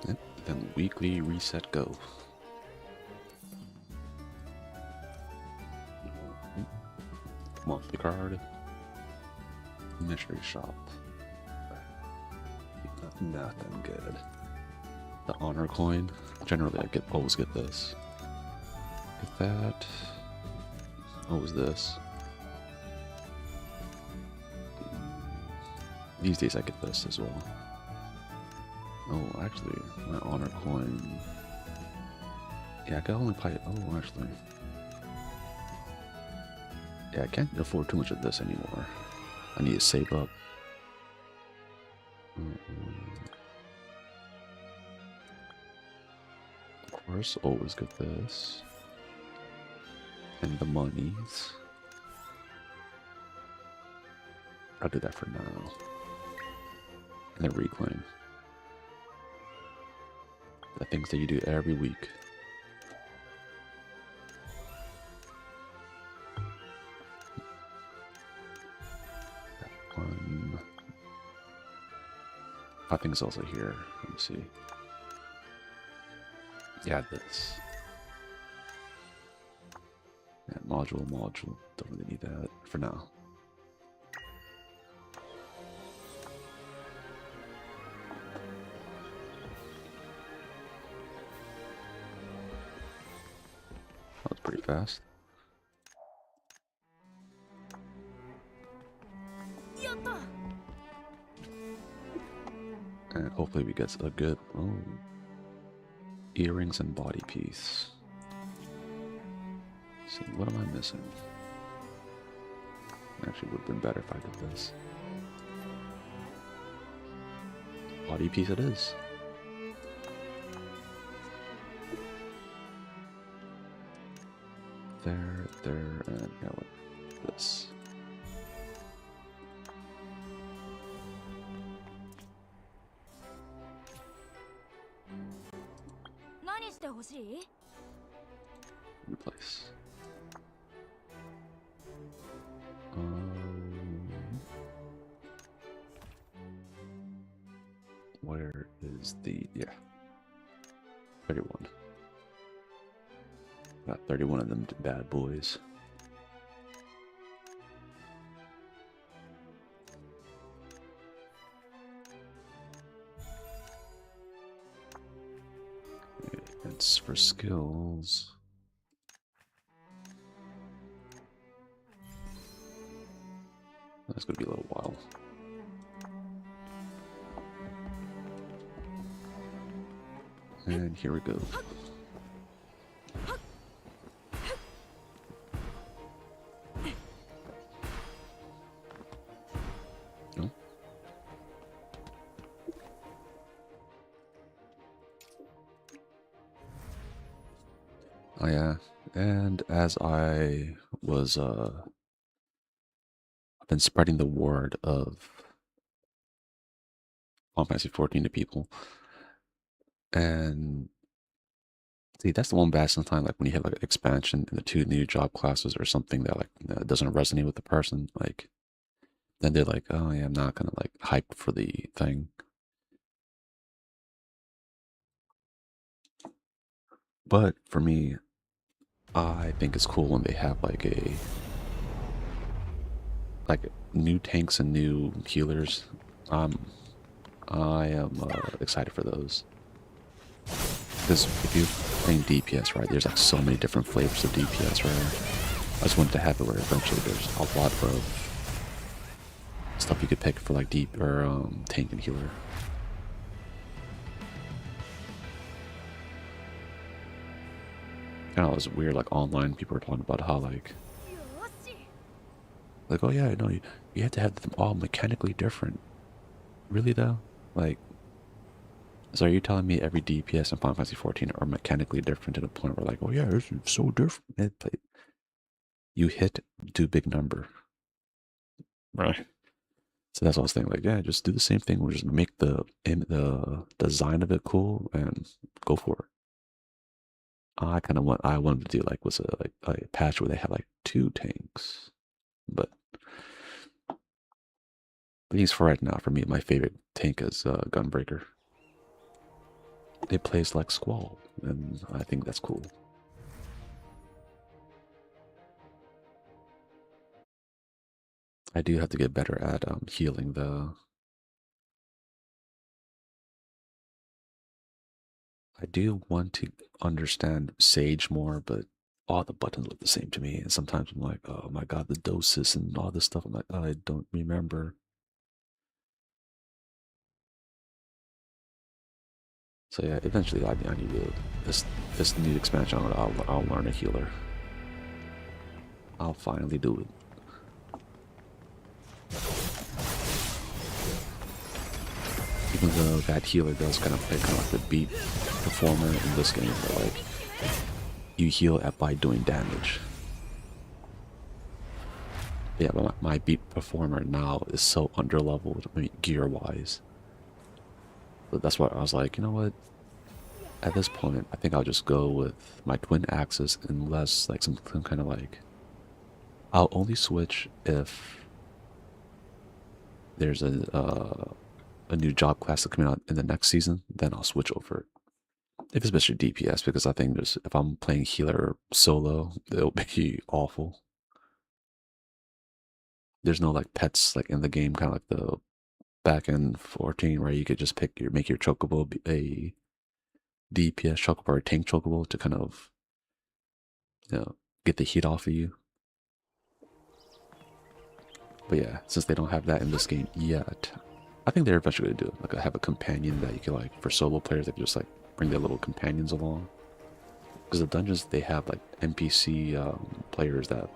Yep, then weekly reset go. Monthly card. Mystery shop. Nothing good. The honor coin. Generally, I always get this. Get that. What was this? These days I get this as well. Oh, actually, my honor coin. Yeah, I can only buy it. Oh, actually. Yeah, I can't afford too much of this anymore. I need to save up. Of course, always get this. And the monies. I'll do that for now. And then reclaim. The things that you do every week. That one. I think it's also here. Let me see. Yeah, this. Yeah, module. Don't really need that for now. That was pretty fast. And hopefully we get a good earrings and body piece. See, what am I missing? Actually, would have been better if I did this. Body piece it is. There, and now this. Replace. Where is the 31? Got 31 of them bad boys. It's for skills. That's gonna be a little while. And here we go. No? Oh yeah, and as I was I've been spreading the word of Final Fantasy 14 to people, and see that's the one bad sometimes, like when you have like an expansion and the two new job classes or something that like doesn't resonate with the person, like then they're like, oh yeah, I'm not gonna like hype for the thing. But for me, I think it's cool when they have like new tanks and new healers. I am excited for those. Because if you're playing DPS, right, there's like so many different flavors of DPS, right? I just wanted to have it where eventually there's a lot of stuff you could pick for like deep or tank and healer. You know, it was weird, like online people were talking about how like oh yeah, no, you have to have them all mechanically different. Really though? Like, so are you telling me every DPS in Final Fantasy 14 are mechanically different to the point where like, oh yeah, this is so different? You hit do big number. Right. So that's what I was thinking. Like, yeah, just do the same thing. We'll just make the design of it cool and go for it. I wanted to do like was a patch where they had like two tanks, but at least for right now, for me, my favorite tank is Gunbreaker. it plays like Squall, and I think that's cool. I do have to get better at healing though. I do want to understand Sage more, but all the buttons look the same to me. And sometimes I'm like, oh my god, the doses and all this stuff. I'm like, oh, I don't remember. So yeah, eventually I need to this new expansion. I'll learn a healer. I'll finally do it. Even though that healer does kind of play kind of like the beat performer in this game, but like you heal at by doing damage. Yeah, but my beat performer now is so underleveled, I mean, gear wise. But that's why I was like, you know what? At this point, I think I'll just go with my twin axes unless like some kind of like I'll only switch if there's a new job class that's coming out in the next season, then I'll switch over. If it's especially DPS, because I think there's if I'm playing healer solo, it'll be awful. There's no like pets like in the game, kind of like the back in 14 where you could just make your chocobo a DPS chocobo or a tank chocobo to kind of get the heat off of you. But yeah, since they don't have that in this game yet, I think they're eventually gonna do it. Like have a companion that you can like for solo players that can just like bring their little companions along. Because the dungeons they have like NPC players that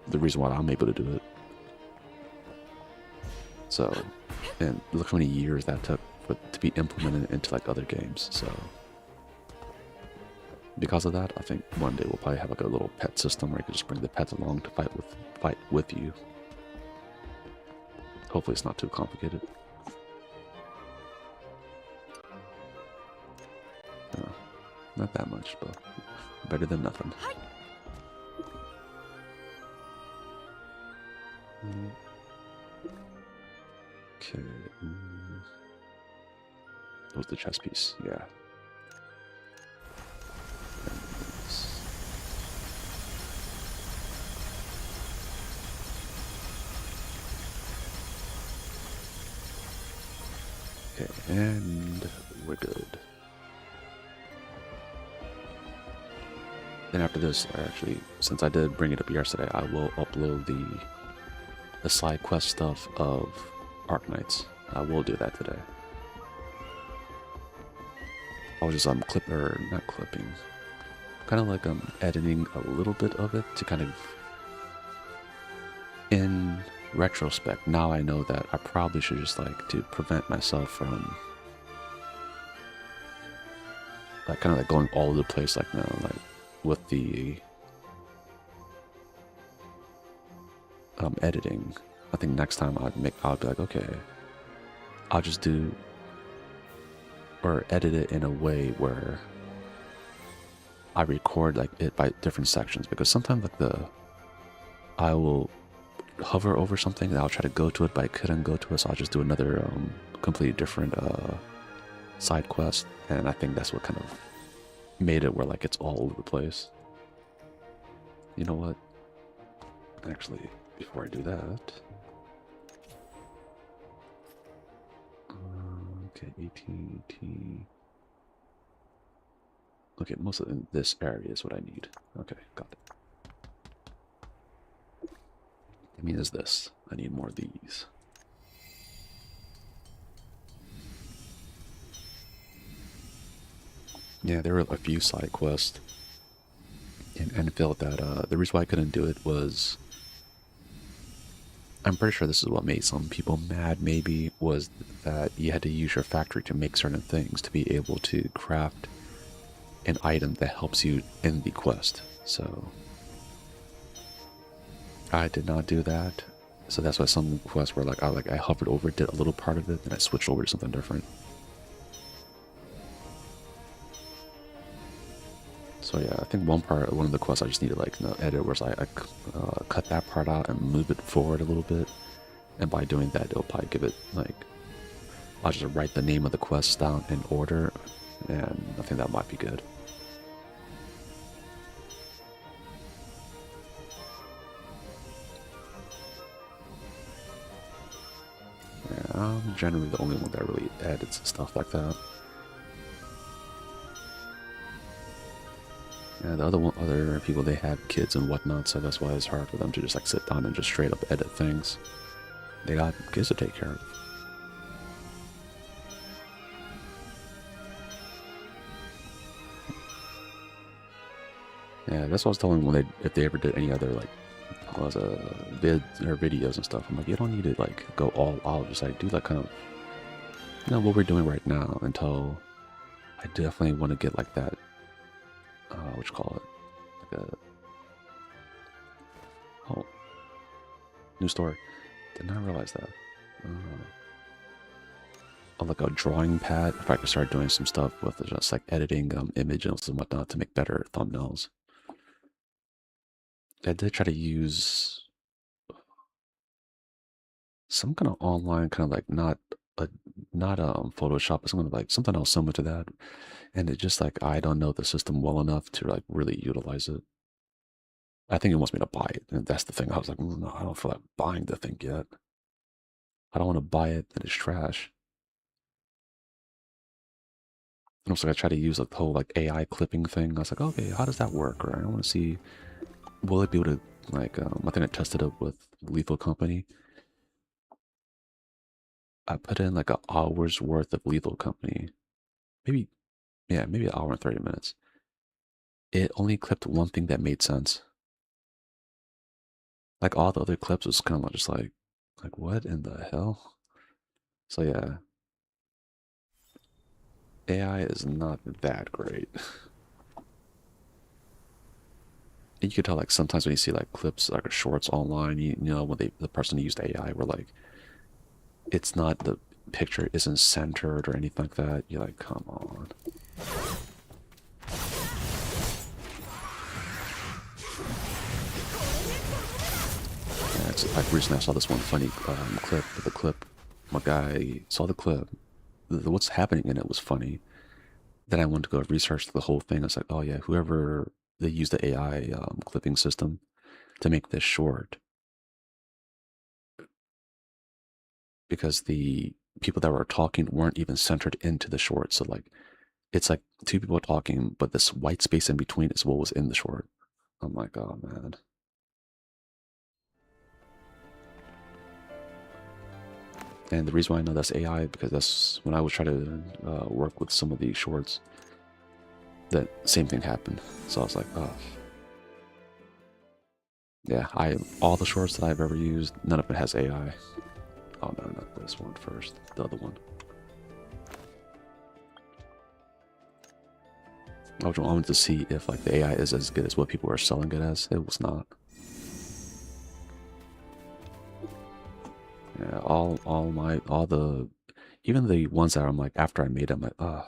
the reason why I'm able to do it. So, and look how many years that took to be implemented into like other games. So, because of that, I think one day we'll probably have like a little pet system where you can just bring the pets along to fight with you. Hopefully, it's not too complicated. Not that much, but better than nothing. Okay. That was the chess piece, yeah. Okay, and we're good. Then after this, actually, since I did bring it up yesterday, I will upload the side quest stuff of Arknights. I will do that today. I was just not clipping, kind of like editing a little bit of it to kind of, in retrospect, now I know that I probably should just like to prevent myself from like kind of like going all over the place like now, like with the editing. I think next time I'll be like, okay, I'll just do or edit it in a way where I record like it by different sections, because sometimes like I will hover over something and I'll try to go to it but I couldn't go to it, so I'll just do another completely different side quest, and I think that's what kind of made it where like it's all over the place. You know what? Actually, before I do that, okay, 18. Okay, most of this area is what I need. Okay, got it. I mean, is this? I need more of these. Yeah, there were a few side quests in Enfield that the reason why I couldn't do it was, I'm pretty sure this is what made some people mad maybe, was that you had to use your factory to make certain things to be able to craft an item that helps you in the quest. So I did not do that. So that's why some quests were like I hovered over it, did a little part of it, then I switched over to something different. So yeah, I think one of the quests I just needed like edit, where I cut that part out and move it forward a little bit, and by doing that, it'll probably give it like, I'll just write the name of the quest down in order, and I think that might be good. Yeah, I'm generally the only one that really edits stuff like that. And the other people, they have kids and whatnot, so that's why it's hard for them to just like sit down and just straight up edit things. They got kids to take care of. Yeah, that's what I was telling them when if they ever did any other like vids or videos and stuff. I'm like, you don't need to like go all out. Just like do like kind of what we're doing right now until I definitely want to get like that. What you call it? Like a new story. Did not realize that. Like a drawing pad. If I could start doing some stuff with just like editing images and whatnot to make better thumbnails. I did try to use some kind of online kind of like not Photoshop, but something like something else similar to that. And it just like I don't know the system well enough to like really utilize it. I think it wants me to buy it, and that's the thing. I was like, no, I don't feel like buying the thing yet. I don't want to buy it, and it's trash. And also, I try to use like the whole like AI clipping thing. I was like, okay, how does that work? Or I want to see, will it be able to like? I think I tested it with Lethal Company. I put in like an hour's worth of Lethal Company, maybe yeah, maybe an hour and 30 minutes. It only clipped one thing that made sense. Like all the other clips was kind of just like what in the hell? So yeah, AI is not that great. And you could tell like sometimes when you see like clips like or shorts online, you know when the person used AI were like, it's not the picture isn't centered or anything like that. You're like, come on. Yeah, it's like recently I saw this one funny clip. The clip, my guy saw the clip. What's happening in it was funny. Then I went to go research the whole thing. I was like, oh yeah, whoever they used the AI clipping system to make this short, because the people that were talking weren't even centered into the short. So like, it's like two people talking, but this white space in between is what was in the short. I'm like, oh man. And the reason why I know that's AI because that's when I was trying to work with some of these shorts. That same thing happened. So I was like, oh. Yeah, all the shorts that I've ever used, none of it has AI. Oh no, not this one first. The other one. I wanted to see if like the AI is as good as what people are selling it as. It was not. Yeah, all the even the ones that I'm like after I made them, like, oh,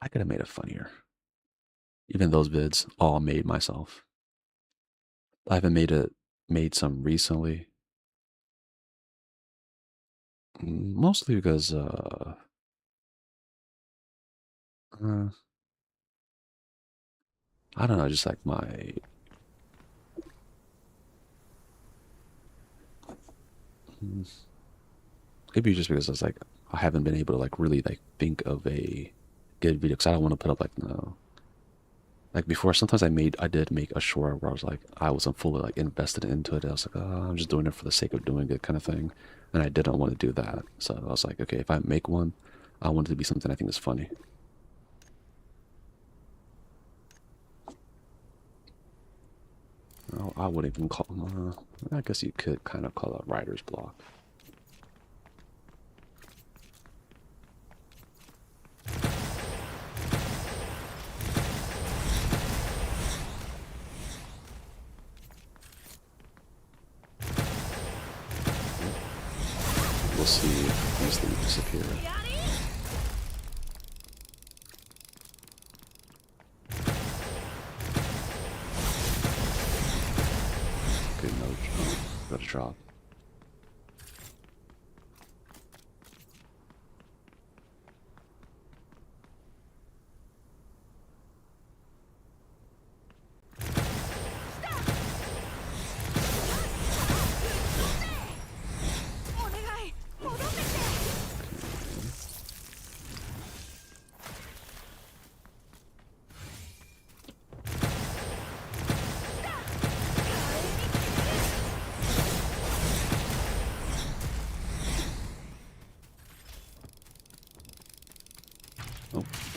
I could have made it funnier. Even those vids, all made myself. I haven't made some recently. Mostly because uh I don't know, just like my mm, maybe just because it's like I haven't been able to like really like think of a good video because I don't want to put up like no like before. Sometimes I did make a short where I was like I wasn't fully like invested into it. I was like, oh, I'm just doing it for the sake of doing it kind of thing, and I didn't want to do that. So I was like, okay, if I make one, I want it to be something I think is funny. Oh, I wouldn't even call. I guess you could kind of call it writer's block. We'll see if these things disappear. Good note. Got a drop.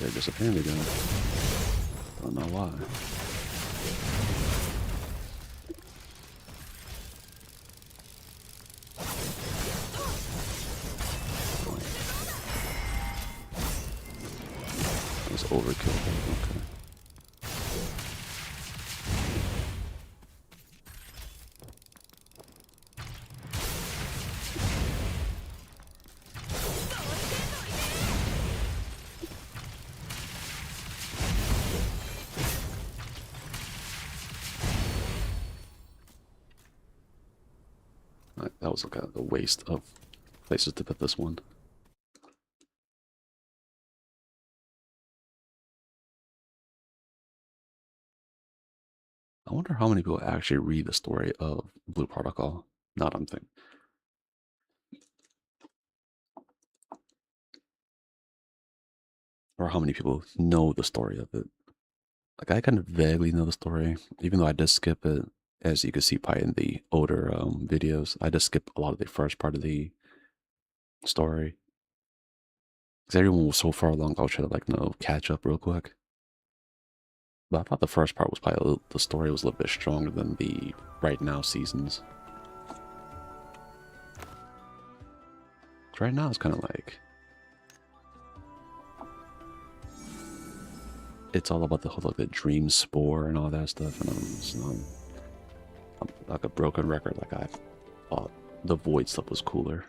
they're disappearing again. Don't know why. That was overkill. Okay. That was like a waste of places to put this one. I wonder how many people actually read the story of Blue Protocol. Not I'm thinking. Or how many people know the story of it. Like I kind of vaguely know the story, even though I did skip it. As you can see, probably in the older videos, I just skipped a lot of the first part of the story because everyone was so far along. I was trying to like catch up real quick. But I thought the first part was probably the story was a little bit stronger than the right now seasons. Right now it's kind of like it's all about the whole like the dream spore and all that stuff, and I'm like a broken record. Like I thought the void stuff was cooler.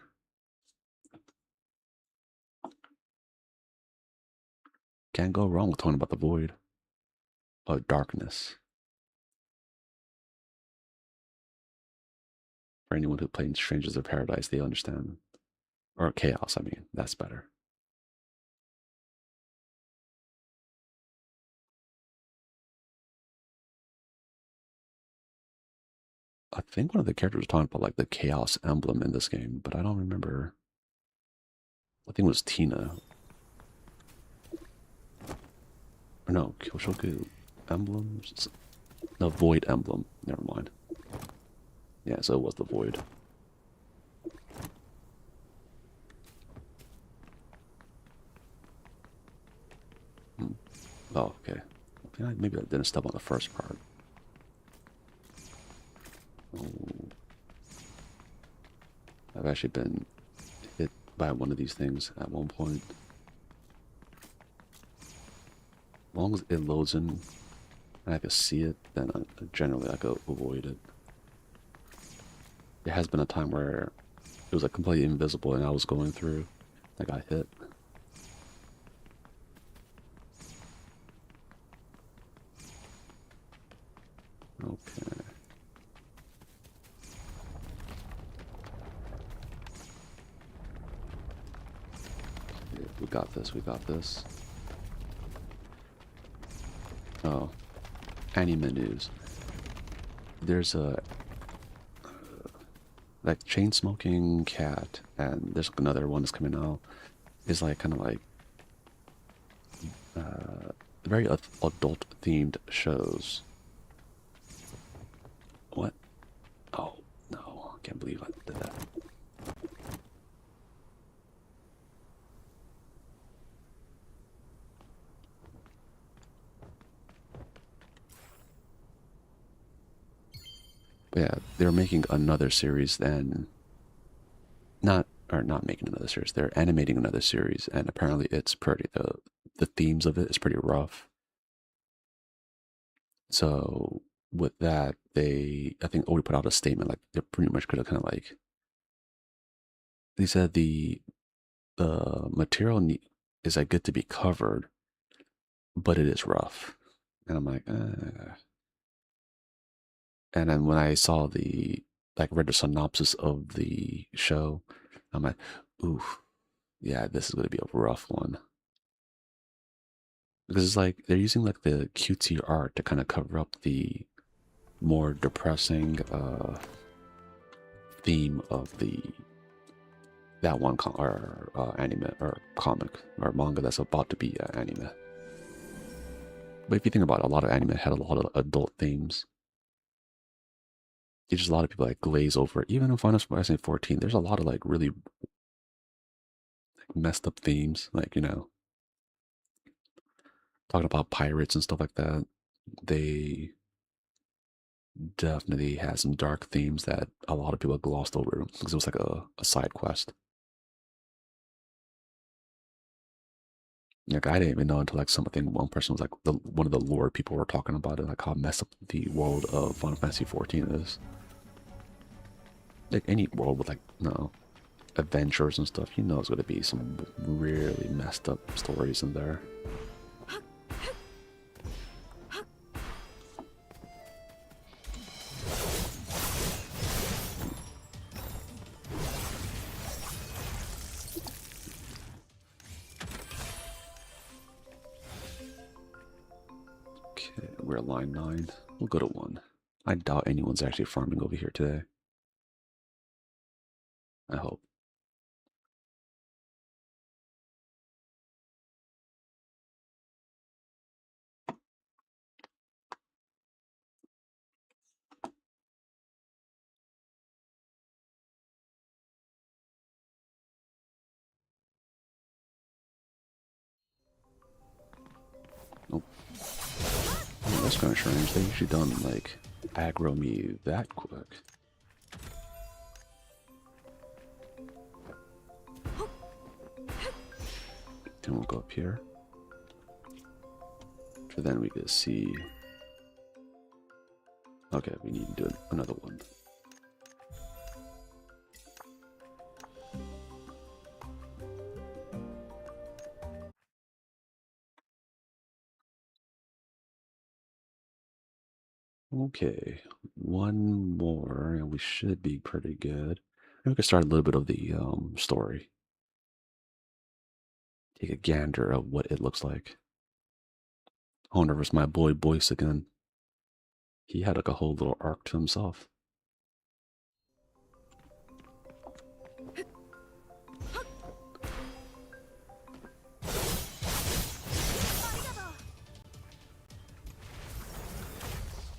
Can't go wrong with talking about the void. Oh, darkness. For anyone who played Strangers of Paradise, they understand. Or Chaos, I mean, that's better. I think one of the characters was talking about like the Chaos emblem in this game, but I don't remember. I think it was Tina. Or no, Kyoshoku emblems? The Void emblem. Never mind. Yeah, so it was the Void. Hmm. Oh, okay. Maybe I didn't step on the first part. Oh. I've actually been hit by one of these things at one point. As long as it loads in and I can see it, then generally I go avoid it. There has been a time where it was like completely invisible and I was going through. I got hit. Okay. Yeah, we got this, we got this. Oh, anime news. There's a like chain smoking cat, and there's another one that's coming out. Is like kind of like very adult themed shows. What? Oh no! I can't believe I did that. But yeah, they're making another series, and not making another series. They're animating another series, and apparently it's pretty. The themes of it is pretty rough. So with that, I think already put out a statement like they're pretty much gonna kind of like they said the material is like good to be covered, but it is rough. And I'm like, and then when I saw the like read the synopsis of the show, I'm like, oof, yeah, this is gonna be a rough one. Because it's like they're using like the cutesy art to kind of cover up the more depressing theme of the that one or anime or comic or manga that's about to be anime. But if you think about it, a lot of anime had a lot of adult themes. It's just a lot of people like glaze over it. Even in Final Fantasy 14, there's a lot of like really like, messed up themes. Like, talking about pirates and stuff like that, they definitely had some dark themes that a lot of people glossed over because it was like a side quest. Like I didn't even know until like something one person was like one of the lore people were talking about it, like how messed up the world of Final Fantasy 14 is. Like any world with like no adventures and stuff, you know, there's gonna be some really messed up stories in there. Okay, we're at line 9. We'll go to 1. I doubt anyone's actually farming over here today. I hope. Nope. Oh, that's kind of strange. They usually don't like aggro me that quick. Then we'll go up here. So then we can see. Okay, we need to do another one. Okay, one more, and we should be pretty good. And we can start a little bit of the story. Take a gander of what it looks like. I wonder if it's my boy Boyce again. He had like a whole little arc to himself.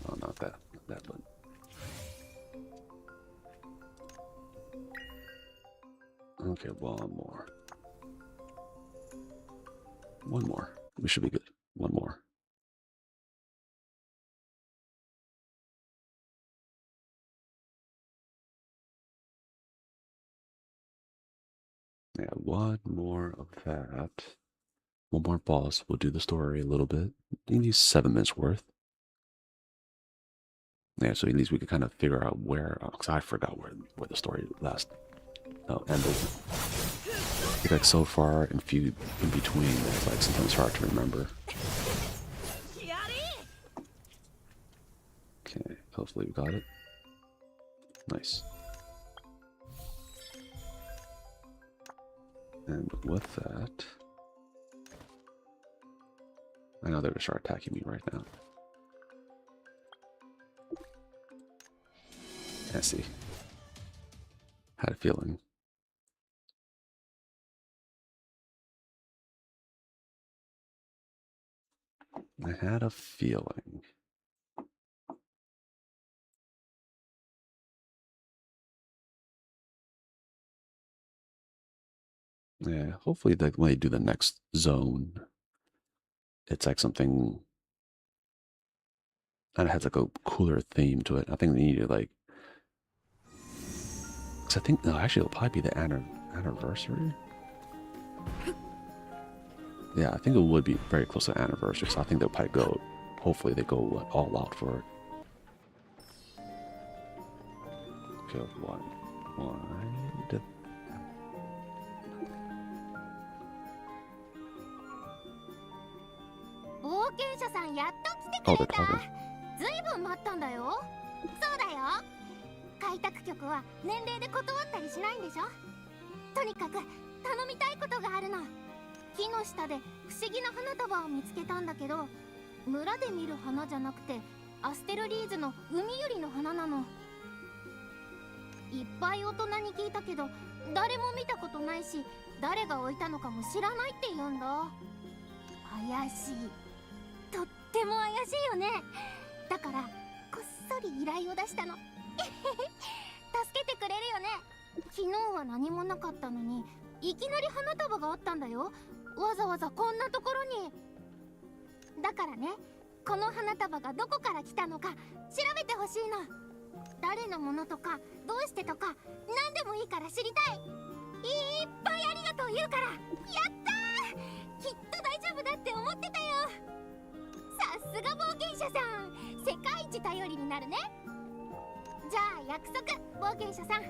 Oh, not that, but. Okay, one more. One more. We should be good. One more. Yeah, one more of that. One more boss. We'll do the story a little bit. Maybe 7 minutes worth. Yeah, so at least we could kind of figure out where. Because I forgot where the story last ended. I think like so far and few in between. It's like sometimes hard to remember. Okay, hopefully we got it. Nice. And with that, I know they're gonna start attacking me right now. I see. Had a feeling. I had a feeling. Yeah, hopefully when they do the next zone, it's like something and it has like a cooler theme to it. I think they need to like, cause I think no, actually it'll probably be the anniversary. Yeah, I think it would be very close to anniversary. So I think they'll probably go. Hopefully they go all out for it. Okay, why did? Oh, they're talking. ずいぶん待ったんだよ。そうだよ。開拓局は年齢で断ったりしないんでしょ。とにかく頼みたいことがあるの。木の下で不思議な花束を見つけたんだけど、村で見る花じゃなくてアステルリーズの海ユリの花なの。いっぱい大人に聞いたけど、誰も見たことないし、誰が置いたのかも知らないって言うんだ。怪しい。とっても怪しいよね。だからこっそり依頼を出したの。助けてくれるよね。昨日は何もなかったのにいきなり花束があったんだよ。わざわざこんなところに。だからね、この花束がどこから来たのか調べてほしいの。誰のものとかどうしてとか何でもいいから知りたい。いっぱいありがとう言うから。やったー、きっと大丈夫だって思ってたよ。さすが冒険者さん、世界一頼りになるね。じゃあ約束、冒険者さん、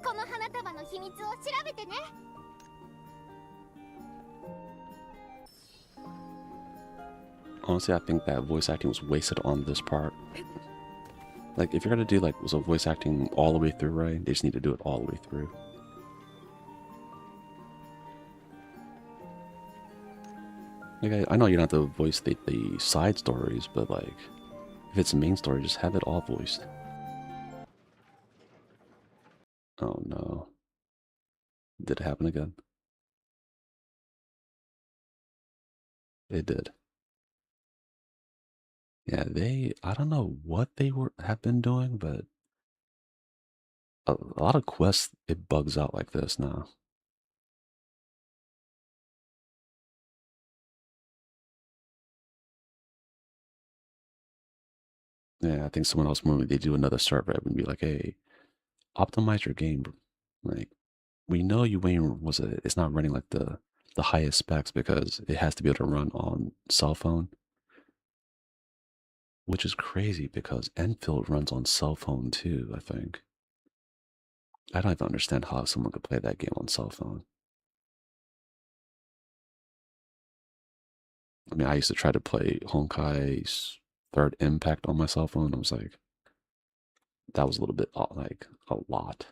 この花束の秘密を調べてね。Honestly, I think that voice acting was wasted on this part. Like, if you're gonna do like was a voice acting all the way through, right? They just need to do it all the way through. Like, I know you don't have to voice the side stories, but like, if it's a main story, just have it all voiced. Oh no. Did it happen again? It did. Yeah, I don't know what they have been doing, but a lot of quests, it bugs out like this now. Yeah, I think someone else, when they do another server, it would be like, hey, optimize your game. Like, we know you it's not running like the highest specs because it has to be able to run on cell phone, which is crazy because Enfield runs on cell phone too, I think. I don't even understand how someone could play that game on cell phone. I mean, I used to try to play Honkai's Third Impact on my cell phone. I was like, that was a little bit like a lot.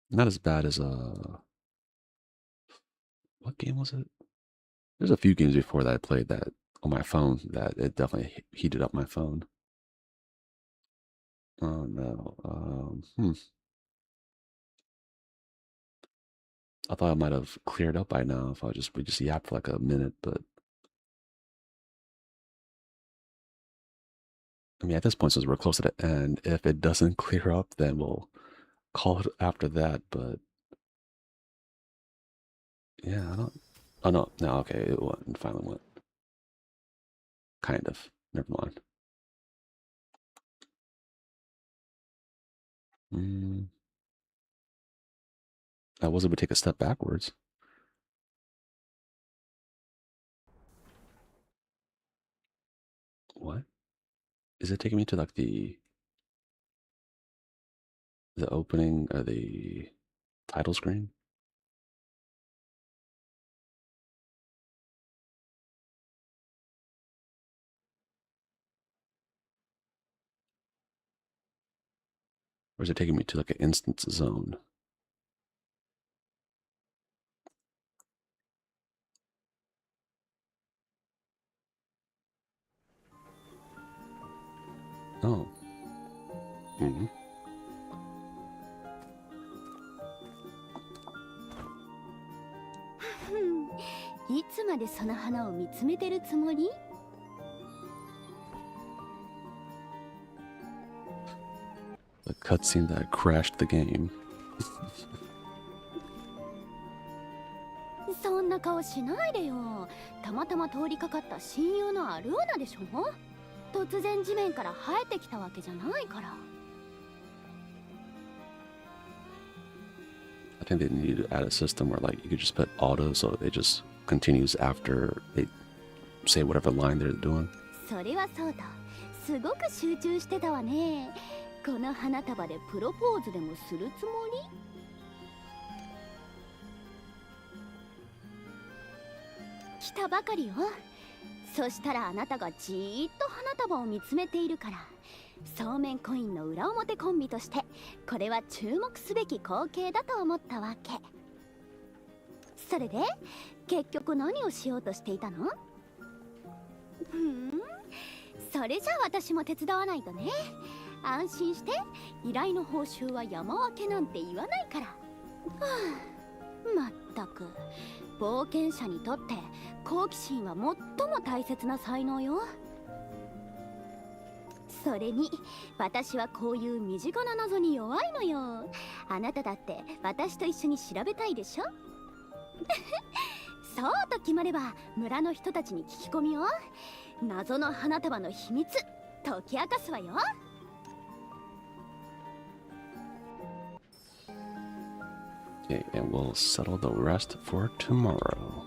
Not as bad as what game was it? There's a few games before that I played that on my phone that it definitely heated up my phone. Oh no. I thought I might have cleared up by now if we just yapped for like a minute, but I mean at this point since we're close to the end, if it doesn't clear up, then we'll call it after that. But yeah, I don't. Oh no, okay, it went. It finally went. Kind of. Never mind. Mm, I was able to take a step backwards. What? Is it taking me to like the opening or the title screen? Or is it taking me to like an instance zone? Oh. Mm-hmm. いつまでその花を見つめてるつもり？ The cutscene that crashed the game. そんな顔しないでよ。たまたま通りかかった親友のアルオナでしょ。突然地面から生えてきたわけじゃないから。I think they need to add a system where like you could just put auto so it just continues after they say whatever line they're doing. それはそうだ。すごく集中してたわね。この花束でプロポーズでもするつもり？来たばかりよ。そしたらあなたがじーっと花束を見つめているから、そうめんコインの裏表コンビとしてこれは注目すべき光景だと思ったわけ。それで結局何をしようとしていたの？それじゃあ私も手伝わないとね。安心して、依頼の報酬は山分けなんて言わないから。はあ、まったく冒険者にとって好奇心は最も大切な才能よ。それに私はこういう身近な謎に弱いのよ。あなただって私と一緒に調べたいでしょ。そうと決まれば村の人たちに聞き込みを。謎の花束の秘密解き明かすわよ。Okay, and we'll settle the rest for tomorrow.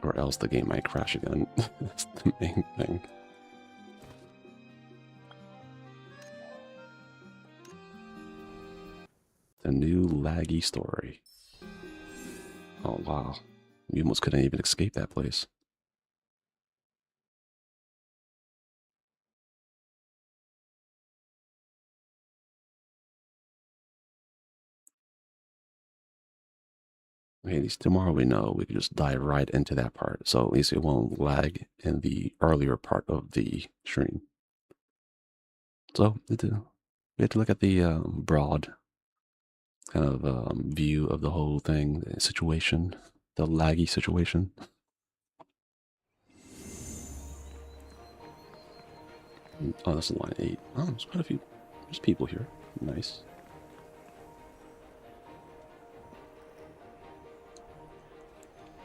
Or else the game might crash again. That's the main thing. The new laggy story. Oh wow. We almost couldn't even escape that place. Okay, at least tomorrow we know we can just dive right into that part. So at least it won't lag in the earlier part of the stream. So we have to look at the broad kind of view of the whole thing, the situation, the laggy situation. Oh, that's line 8. Oh, there's quite a few. There's people here. Nice.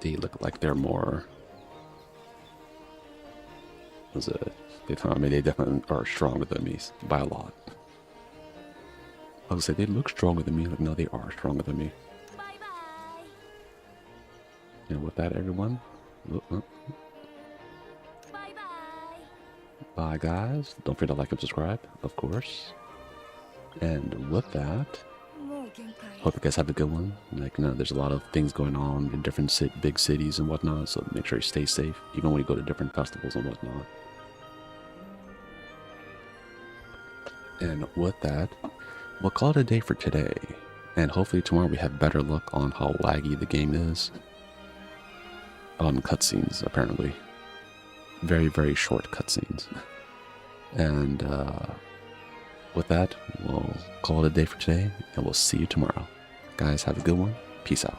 They look like they're more. Was it? They told me they definitely are stronger than me by a lot. I was gonna say they look stronger than me. Like no, they are stronger than me. Bye bye. And with that, everyone. Bye bye. Bye, guys. Don't forget to like and subscribe, of course. And with that, hope you guys have a good one. Like, you know, there's a lot of things going on in different big cities and whatnot, so make sure you stay safe, even when you go to different festivals and whatnot. And with that, we'll call it a day for today. And hopefully tomorrow we have better luck on how laggy the game is. Cutscenes, apparently. Very, very short cutscenes. And with that, we'll call it a day for today, and we'll see you tomorrow. Guys, have a good one. Peace out.